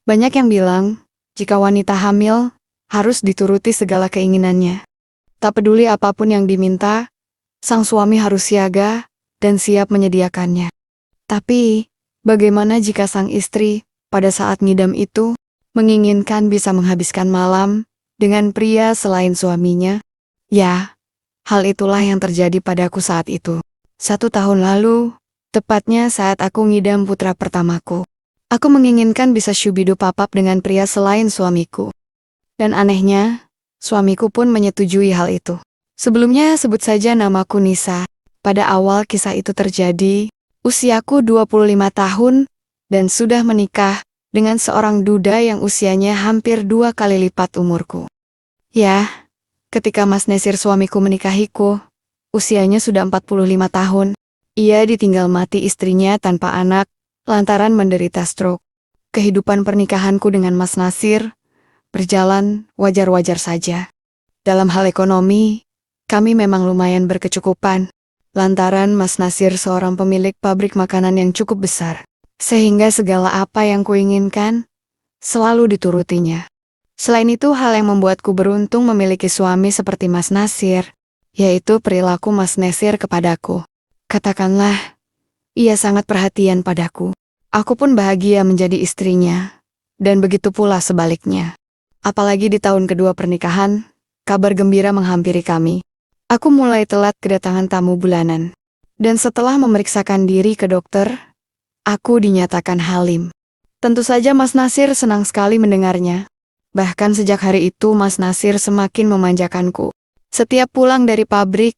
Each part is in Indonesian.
Banyak yang bilang, jika wanita hamil, harus dituruti segala keinginannya. Tak peduli apapun yang diminta, sang suami harus siaga dan siap menyediakannya. Tapi, bagaimana jika sang istri, pada saat ngidam itu, menginginkan bisa menghabiskan malam dengan pria selain suaminya? Ya, hal itulah yang terjadi padaku saat itu. 1 tahun lalu, tepatnya saat aku ngidam putra pertamaku. Aku menginginkan bisa syubidu papap dengan pria selain suamiku. Dan anehnya, suamiku pun menyetujui hal itu. Sebelumnya sebut saja namaku Nisa. Pada awal kisah itu terjadi, usiaku 25 tahun dan sudah menikah dengan seorang duda yang usianya hampir 2 kali lipat umurku. Ya, ketika Mas Nesir suamiku menikahiku, usianya sudah 45 tahun. Ia ditinggal mati istrinya tanpa anak, lantaran menderita stroke. Kehidupan pernikahanku dengan Mas Nasir berjalan wajar-wajar saja. Dalam hal ekonomi, kami memang lumayan berkecukupan, lantaran Mas Nasir seorang pemilik pabrik makanan yang cukup besar, sehingga segala apa yang kuinginkan selalu diturutinya. Selain itu, hal yang membuatku beruntung memiliki suami seperti Mas Nasir, yaitu perilaku Mas Nasir kepadaku. Katakanlah, ia sangat perhatian padaku. Aku pun bahagia menjadi istrinya, dan begitu pula sebaliknya. Apalagi di tahun kedua pernikahan, kabar gembira menghampiri kami. Aku mulai telat kedatangan tamu bulanan. Dan setelah memeriksakan diri ke dokter, aku dinyatakan halim. Tentu saja Mas Nasir senang sekali mendengarnya. Bahkan sejak hari itu Mas Nasir semakin memanjakanku. Setiap pulang dari pabrik,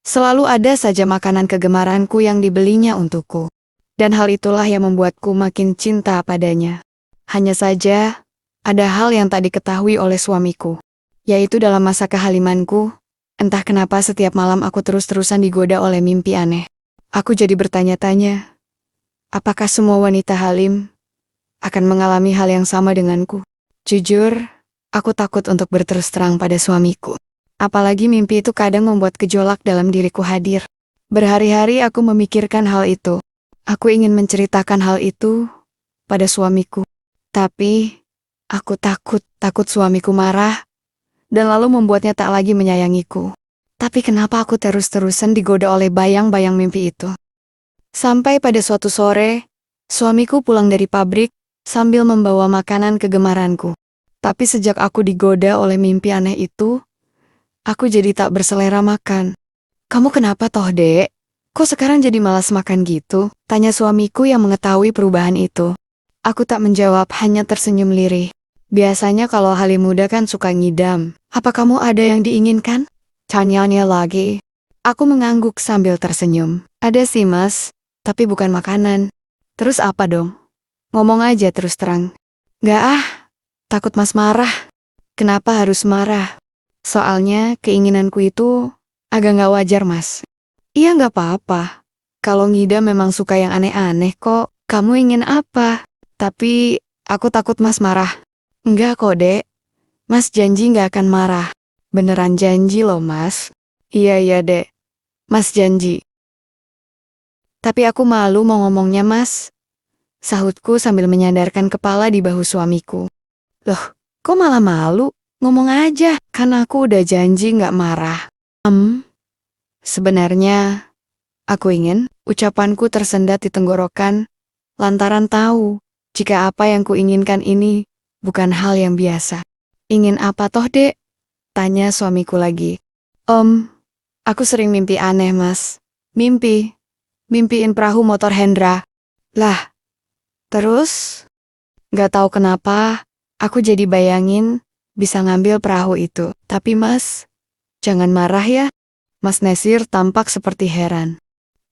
selalu ada saja makanan kegemaranku yang dibelinya untukku. Dan hal itulah yang membuatku makin cinta padanya. Hanya saja, ada hal yang tak diketahui oleh suamiku. Yaitu dalam masa kehalimanku, entah kenapa setiap malam aku terus-terusan digoda oleh mimpi aneh. Aku jadi bertanya-tanya, apakah semua wanita halim akan mengalami hal yang sama denganku? Jujur, aku takut untuk berterus terang pada suamiku. Apalagi mimpi itu kadang membuat gejolak dalam diriku hadir. Berhari-hari aku memikirkan hal itu. Aku ingin menceritakan hal itu pada suamiku. Tapi, aku takut suamiku marah, dan lalu membuatnya tak lagi menyayangiku. Tapi kenapa aku terus-terusan digoda oleh bayang-bayang mimpi itu? Sampai pada suatu sore, suamiku pulang dari pabrik sambil membawa makanan kegemaranku. Tapi sejak aku digoda oleh mimpi aneh itu, aku jadi tak berselera makan. "Kamu kenapa toh, Dek? Kok sekarang jadi malas makan gitu?" Tanya suamiku yang mengetahui perubahan itu. Aku tak menjawab, hanya tersenyum lirih. Biasanya kalau halim muda kan suka ngidam. "Apa kamu ada yang diinginkan?" Tanyanya lagi. Aku mengangguk sambil tersenyum. "Ada sih, Mas, tapi bukan makanan." "Terus apa dong? Ngomong aja terus terang." "Nggak ah, takut Mas marah." "Kenapa harus marah?" "Soalnya keinginanku itu agak nggak wajar, Mas." "Iya nggak apa-apa. Kalau ngidam memang suka yang aneh-aneh kok. Kamu ingin apa?" "Tapi aku takut Mas marah." "Enggak kok, Dek. Mas janji nggak akan marah." "Beneran janji loh, Mas." Iya, Dek. Mas janji." "Tapi aku malu mau ngomongnya, Mas." Sahutku sambil menyandarkan kepala di bahu suamiku. "Loh, kok malah malu? Ngomong aja, kan aku udah janji nggak marah." Sebenarnya, aku ingin ucapanku tersendat di tenggorokan, lantaran tahu jika apa yang kuinginkan ini bukan hal yang biasa. "Ingin apa toh, Dek?" Tanya suamiku lagi. Aku sering mimpi aneh, Mas. Mimpiin perahu motor Hendra." "Lah, terus?" "Gak tahu kenapa, aku jadi bayangin bisa ngambil perahu itu. Tapi Mas, jangan marah ya." Mas Nesir tampak seperti heran.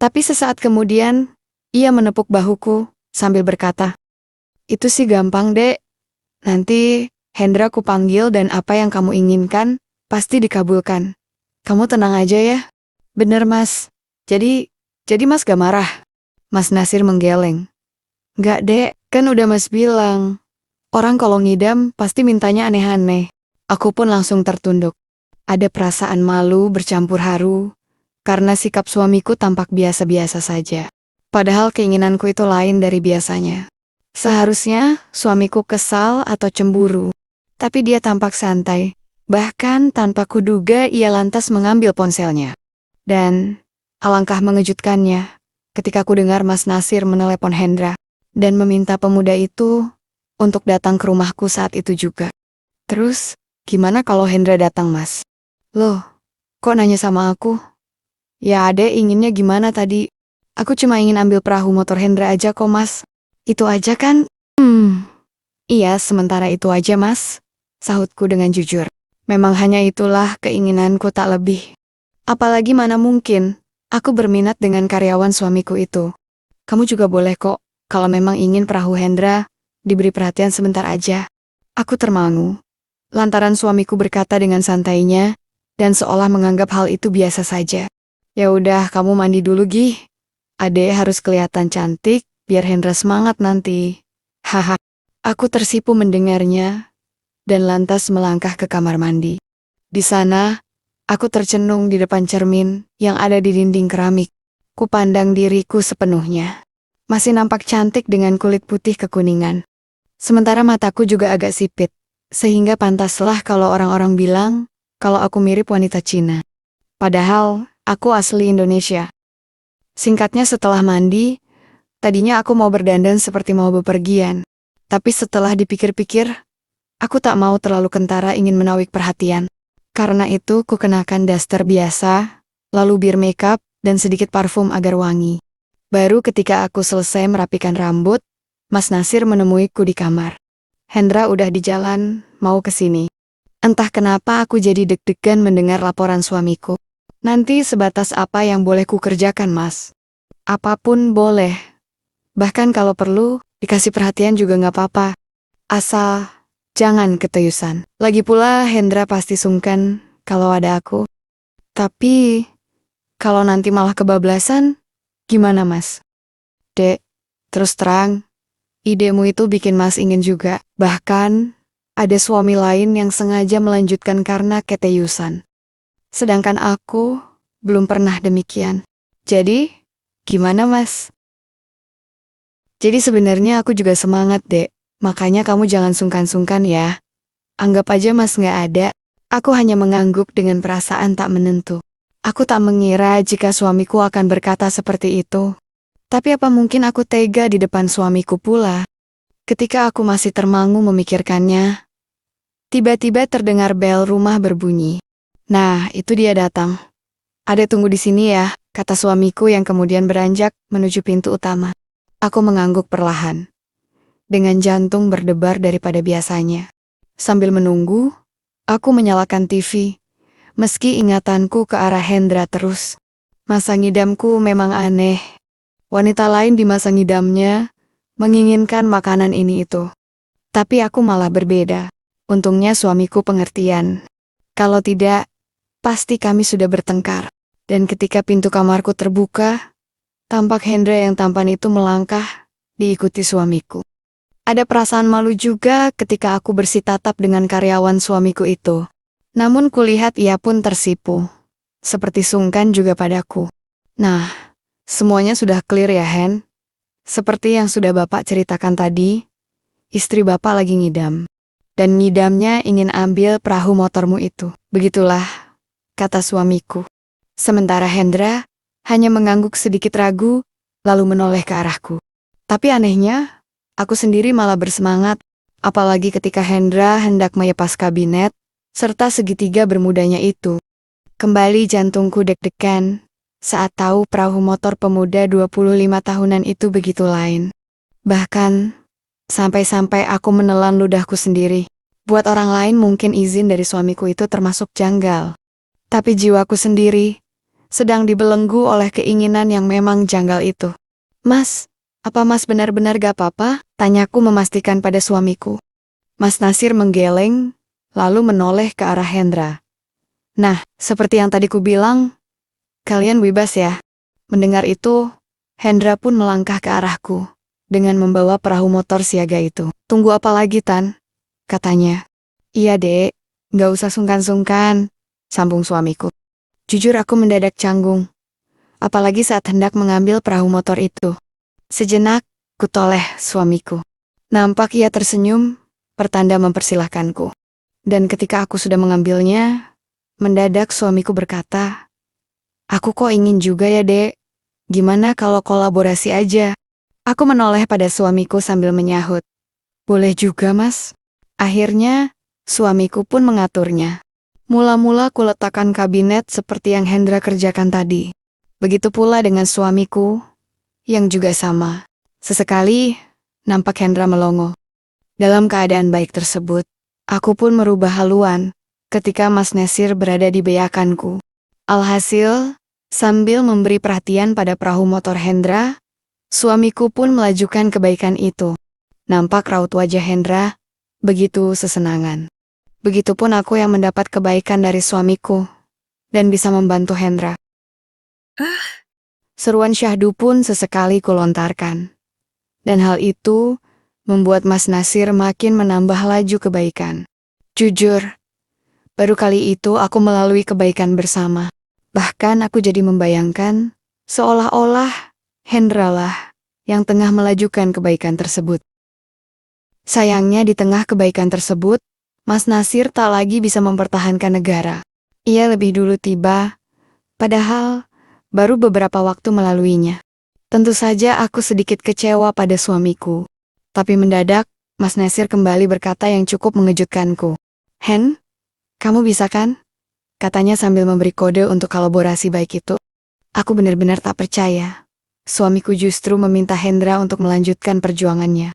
Tapi sesaat kemudian, ia menepuk bahuku sambil berkata, "Itu sih gampang, Dek. Nanti Hendra kupanggil dan apa yang kamu inginkan pasti dikabulkan. Kamu tenang aja ya." "Bener, Mas. Jadi Mas gak marah?" Mas Nasir menggeleng. "Gak, Dek. Kan udah Mas bilang. Orang kalau ngidam pasti mintanya aneh-aneh." Aku pun langsung tertunduk. Ada perasaan malu bercampur haru, karena sikap suamiku tampak biasa-biasa saja. Padahal keinginanku itu lain dari biasanya. Seharusnya suamiku kesal atau cemburu. Tapi dia tampak santai. Bahkan tanpa kuduga ia lantas mengambil ponselnya. Dan alangkah mengejutkannya ketika ku dengar Mas Nasir menelepon Hendra dan meminta pemuda itu untuk datang ke rumahku saat itu juga. Terus, gimana kalau Hendra datang, Mas? Loh, kok nanya sama aku? Ya adek inginnya gimana tadi? Aku cuma ingin ambil perahu motor Hendra aja kok, Mas. Itu aja kan? Iya, sementara itu aja, Mas. Sahutku dengan jujur. Memang hanya itulah keinginanku, tak lebih. Apalagi mana mungkin aku berminat dengan karyawan suamiku itu. Kamu juga boleh kok, kalau memang ingin perahu Hendra diberi perhatian sebentar aja. Aku termangu lantaran suamiku berkata dengan santainya dan seolah menganggap hal itu biasa saja. Ya udah, kamu mandi dulu, Gih. Adek harus kelihatan cantik biar Hendra semangat nanti. Haha. Aku tersipu mendengarnya dan lantas melangkah ke kamar mandi. Di sana, aku tercenung di depan cermin yang ada di dinding keramik. Kupandang diriku sepenuhnya. Masih nampak cantik dengan kulit putih kekuningan. Sementara mataku juga agak sipit, sehingga pantaslah kalau orang-orang bilang kalau aku mirip wanita Cina. Padahal, aku asli Indonesia. Singkatnya setelah mandi, tadinya aku mau berdandan seperti mau bepergian. Tapi setelah dipikir-pikir, aku tak mau terlalu kentara ingin menarik perhatian. Karena itu ku kenakan daster biasa, lalu bir makeup dan sedikit parfum agar wangi. Baru ketika aku selesai merapikan rambut, Mas Nasir menemuiku di kamar. Hendra udah di jalan, mau ke sini. Entah kenapa aku jadi deg-degan mendengar laporan suamiku. Nanti sebatas apa yang boleh ku kerjakan, Mas? Apapun boleh. Bahkan kalau perlu, dikasih perhatian juga nggak apa-apa. Asal jangan keteyusan. Lagi pula Hendra pasti sungkan kalau ada aku. Tapi, kalau nanti malah kebablasan, gimana, Mas? Dek, terus terang, idemu itu bikin Mas ingin juga. Bahkan, ada suami lain yang sengaja melanjutkan karena keteyusan. Sedangkan aku belum pernah demikian. Jadi, gimana, Mas? Jadi sebenarnya aku juga semangat, Dek. Makanya kamu jangan sungkan-sungkan ya. Anggap aja Mas nggak ada. Aku hanya mengangguk dengan perasaan tak menentu. Aku tak mengira jika suamiku akan berkata seperti itu. Tapi apa mungkin aku tega di depan suamiku pula? Ketika aku masih termangu memikirkannya, tiba-tiba terdengar bel rumah berbunyi. Nah, itu dia datang. Adek tunggu di sini ya, kata suamiku yang kemudian beranjak menuju pintu utama. Aku mengangguk perlahan, dengan jantung berdebar daripada biasanya. Sambil menunggu, aku menyalakan TV, meski ingatanku ke arah Hendra terus. Masa ngidamku memang aneh. Wanita lain di masa ngidamnya menginginkan makanan ini itu. Tapi aku malah berbeda. Untungnya suamiku pengertian. Kalau tidak, pasti kami sudah bertengkar. Dan ketika pintu kamarku terbuka, tampak Hendra yang tampan itu melangkah, diikuti suamiku. Ada perasaan malu juga ketika aku bersitatap dengan karyawan suamiku itu. Namun kulihat ia pun tersipu. Seperti sungkan juga padaku. Nah, semuanya sudah clear ya, Hen? Seperti yang sudah Bapak ceritakan tadi, istri Bapak lagi ngidam. Dan ngidamnya ingin ambil perahu motormu itu. Begitulah, kata suamiku. Sementara Hendra hanya mengangguk sedikit ragu, lalu menoleh ke arahku. Tapi anehnya, aku sendiri malah bersemangat, apalagi ketika Hendra hendak melepas kabinet, serta segitiga bermudanya itu. Kembali jantungku deg-degan, saat tahu perahu motor pemuda 25 tahunan itu begitu lain. Bahkan, sampai-sampai aku menelan ludahku sendiri. Buat orang lain mungkin izin dari suamiku itu termasuk janggal. Tapi jiwaku sendiri sedang dibelenggu oleh keinginan yang memang janggal itu. Mas, apa Mas benar-benar gak apa-apa? Tanyaku memastikan pada suamiku. Mas Nasir menggeleng, lalu menoleh ke arah Hendra. Nah, seperti yang tadi ku bilang, kalian bebas ya. Mendengar itu, Hendra pun melangkah ke arahku, dengan membawa perahu motor siaga itu. Tunggu apa lagi, Tan? Katanya. Iya, Dek, gak usah sungkan-sungkan, sambung suamiku. Jujur aku mendadak canggung, apalagi saat hendak mengambil perahu motor itu. Sejenak, ku toleh suamiku. Nampak ia tersenyum, pertanda mempersilahkanku. Dan ketika aku sudah mengambilnya, mendadak suamiku berkata, "Aku kok ingin juga ya, Dek. Gimana kalau kolaborasi aja?" Aku menoleh pada suamiku sambil menyahut, "Boleh juga, Mas." Akhirnya, suamiku pun mengaturnya. Mula-mula kuletakkan kabinet seperti yang Hendra kerjakan tadi. Begitu pula dengan suamiku, yang juga sama. Sesekali, nampak Hendra melongo. Dalam keadaan baik tersebut, aku pun merubah haluan ketika Mas Nesir berada di beakanku. Alhasil, sambil memberi perhatian pada perahu motor Hendra, suamiku pun melajukan kebaikan itu. Nampak raut wajah Hendra begitu sesenangan. Begitupun aku yang mendapat kebaikan dari suamiku dan bisa membantu Hendra. Seruan syahdu pun sesekali kulontarkan. Dan hal itu membuat Mas Nasir makin menambah laju kebaikan. Jujur, baru kali itu aku melalui kebaikan bersama. Bahkan aku jadi membayangkan seolah-olah Hendra lah yang tengah melajukan kebaikan tersebut. Sayangnya di tengah kebaikan tersebut, Mas Nasir tak lagi bisa mempertahankan negara. Ia lebih dulu tiba, padahal baru beberapa waktu melaluinya. Tentu saja aku sedikit kecewa pada suamiku. Tapi mendadak, Mas Nasir kembali berkata yang cukup mengejutkanku. "Hen, kamu bisa kan?" Katanya sambil memberi kode untuk kolaborasi baik itu. Aku benar-benar tak percaya. Suamiku justru meminta Hendra untuk melanjutkan perjuangannya.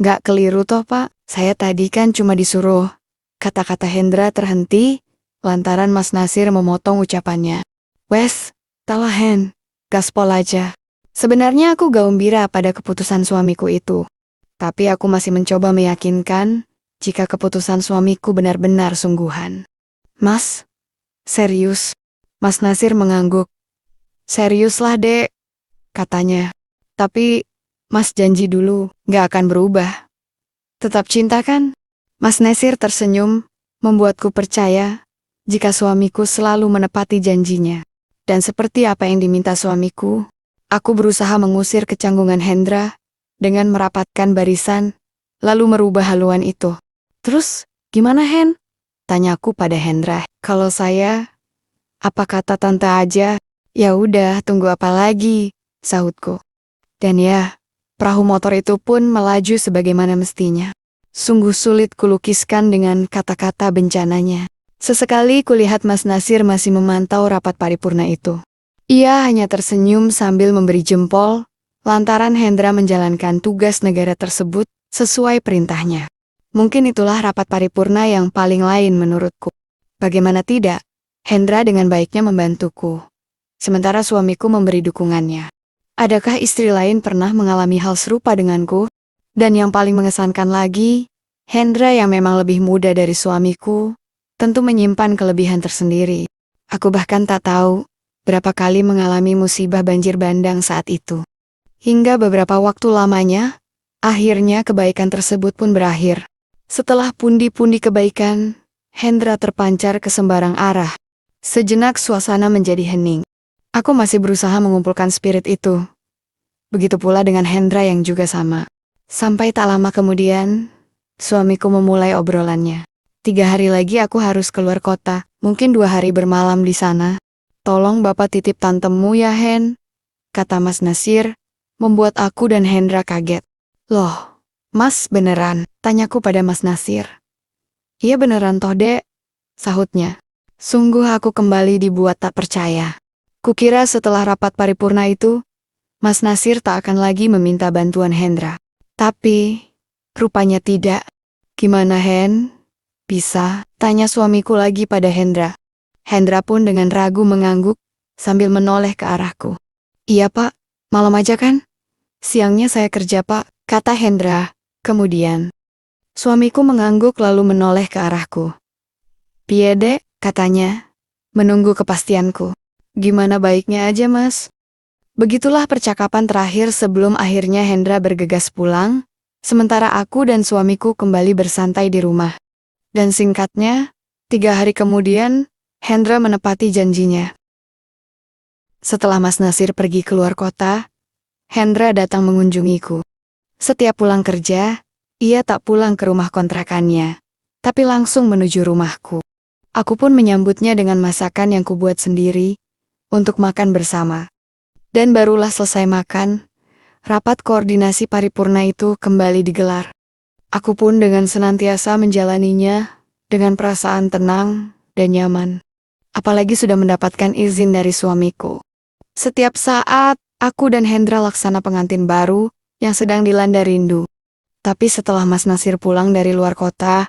"Gak keliru toh, Pak. Saya tadi kan cuma disuruh." Kata-kata Hendra terhenti, lantaran Mas Nasir memotong ucapannya. "Wes, talah Hen, gaspol aja." Sebenarnya aku gembira pada keputusan suamiku itu. Tapi aku masih mencoba meyakinkan jika keputusan suamiku benar-benar sungguhan. "Mas, serius?" Mas Nasir mengangguk. "Seriuslah, Dek," katanya. "Tapi, Mas janji dulu, gak akan berubah. Tetap cinta kan?" Mas Nasir tersenyum, membuatku percaya jika suamiku selalu menepati janjinya. Dan seperti apa yang diminta suamiku, aku berusaha mengusir kecanggungan Hendra dengan merapatkan barisan, lalu merubah haluan itu. "Terus, gimana Hen?" tanyaku pada Hendra. "Kalau saya, apa kata tante aja?" "Ya udah, tunggu apa lagi?" sahutku. Dan ya, perahu motor itu pun melaju sebagaimana mestinya. Sungguh sulit kulukiskan dengan kata-kata bencananya. Sesekali kulihat Mas Nasir masih memantau rapat paripurna itu. Ia hanya tersenyum sambil memberi jempol, lantaran Hendra menjalankan tugas negara tersebut sesuai perintahnya. Mungkin itulah rapat paripurna yang paling lain menurutku. Bagaimana tidak, Hendra dengan baiknya membantuku, sementara suamiku memberi dukungannya. Adakah istri lain pernah mengalami hal serupa denganku? Dan yang paling mengesankan lagi, Hendra yang memang lebih muda dari suamiku, tentu menyimpan kelebihan tersendiri. Aku bahkan tak tahu berapa kali mengalami musibah banjir bandang saat itu. Hingga beberapa waktu lamanya, akhirnya kebaikan tersebut pun berakhir. Setelah pundi-pundi kebaikan, Hendra terpancar ke sembarang arah. Sejenak suasana menjadi hening. Aku masih berusaha mengumpulkan spirit itu. Begitu pula dengan Hendra yang juga sama. Sampai tak lama kemudian, suamiku memulai obrolannya. 3 hari lagi aku harus keluar kota, mungkin 2 hari bermalam di sana. "Tolong Bapak titip tantemu ya Hen," kata Mas Nasir, membuat aku dan Hendra kaget. "Loh, Mas beneran?" tanyaku pada Mas Nasir. "Iya beneran toh Dek," sahutnya. Sungguh aku kembali dibuat tak percaya. Kukira setelah rapat paripurna itu, Mas Nasir tak akan lagi meminta bantuan Hendra. Tapi, rupanya tidak. "Gimana Hen? Bisa?" tanya suamiku lagi pada Hendra. Hendra pun dengan ragu mengangguk sambil menoleh ke arahku. "Iya Pak, malam aja kan? Siangnya saya kerja Pak," kata Hendra. Kemudian, suamiku mengangguk lalu menoleh ke arahku. "Piye Dek?" katanya, menunggu kepastianku. "Gimana baiknya aja Mas." Begitulah percakapan terakhir sebelum akhirnya Hendra bergegas pulang, sementara aku dan suamiku kembali bersantai di rumah. Dan singkatnya, 3 hari kemudian, Hendra menepati janjinya. Setelah Mas Nasir pergi keluar kota, Hendra datang mengunjungiku. Setiap pulang kerja, Ia tak pulang ke rumah kontrakannya, tapi langsung menuju rumahku. Aku pun menyambutnya dengan masakan yang kubuat sendiri untuk makan bersama. Dan barulah selesai makan, rapat koordinasi paripurna itu kembali digelar. Aku pun dengan senantiasa menjalaninya dengan perasaan tenang dan nyaman. Apalagi sudah mendapatkan izin dari suamiku. Setiap saat, aku dan Hendra laksana pengantin baru yang sedang dilanda rindu. Tapi setelah Mas Nasir pulang dari luar kota,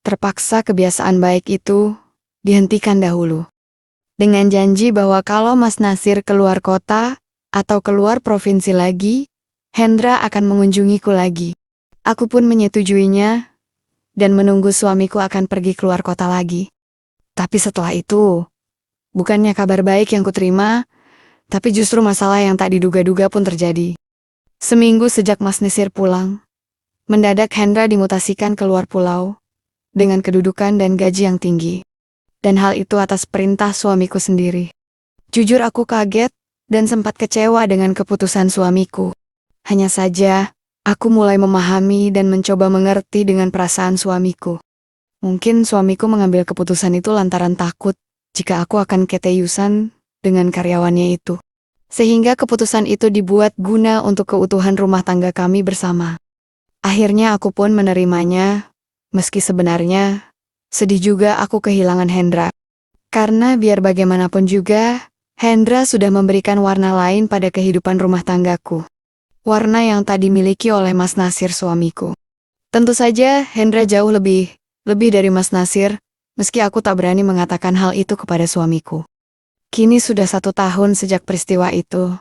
terpaksa kebiasaan baik itu dihentikan dahulu. Dengan janji bahwa kalau Mas Nasir keluar kota atau keluar provinsi lagi, Hendra akan mengunjungiku lagi. Aku pun menyetujuinya dan menunggu suamiku akan pergi keluar kota lagi. Tapi setelah itu, bukannya kabar baik yang kuterima, tapi justru masalah yang tak diduga-duga pun terjadi. Seminggu sejak Mas Nasir pulang, mendadak Hendra dimutasikan keluar pulau dengan kedudukan dan gaji yang tinggi. Dan hal itu atas perintah suamiku sendiri. Jujur aku kaget dan sempat kecewa dengan keputusan suamiku. Hanya saja, aku mulai memahami dan mencoba mengerti dengan perasaan suamiku. Mungkin suamiku mengambil keputusan itu lantaran takut jika aku akan keteyusan dengan karyawannya itu. Sehingga keputusan itu dibuat guna untuk keutuhan rumah tangga kami bersama. Akhirnya aku pun menerimanya, meski sebenarnya sedih juga aku kehilangan Hendra. Karena biar bagaimanapun juga, Hendra sudah memberikan warna lain pada kehidupan rumah tanggaku. Warna yang tak dimiliki oleh Mas Nasir suamiku. Tentu saja Hendra jauh lebih dari Mas Nasir, meski aku tak berani mengatakan hal itu kepada suamiku. Kini sudah 1 tahun sejak peristiwa itu.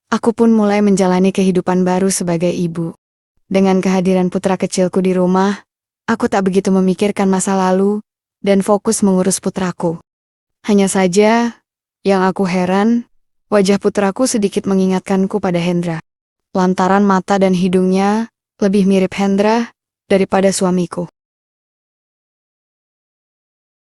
Aku pun mulai menjalani kehidupan baru sebagai ibu. Dengan kehadiran putra kecilku di rumah, aku tak begitu memikirkan masa lalu dan fokus mengurus putraku. Hanya saja, yang aku heran, wajah putraku sedikit mengingatkanku pada Hendra. Lantaran mata dan hidungnya lebih mirip Hendra daripada suamiku.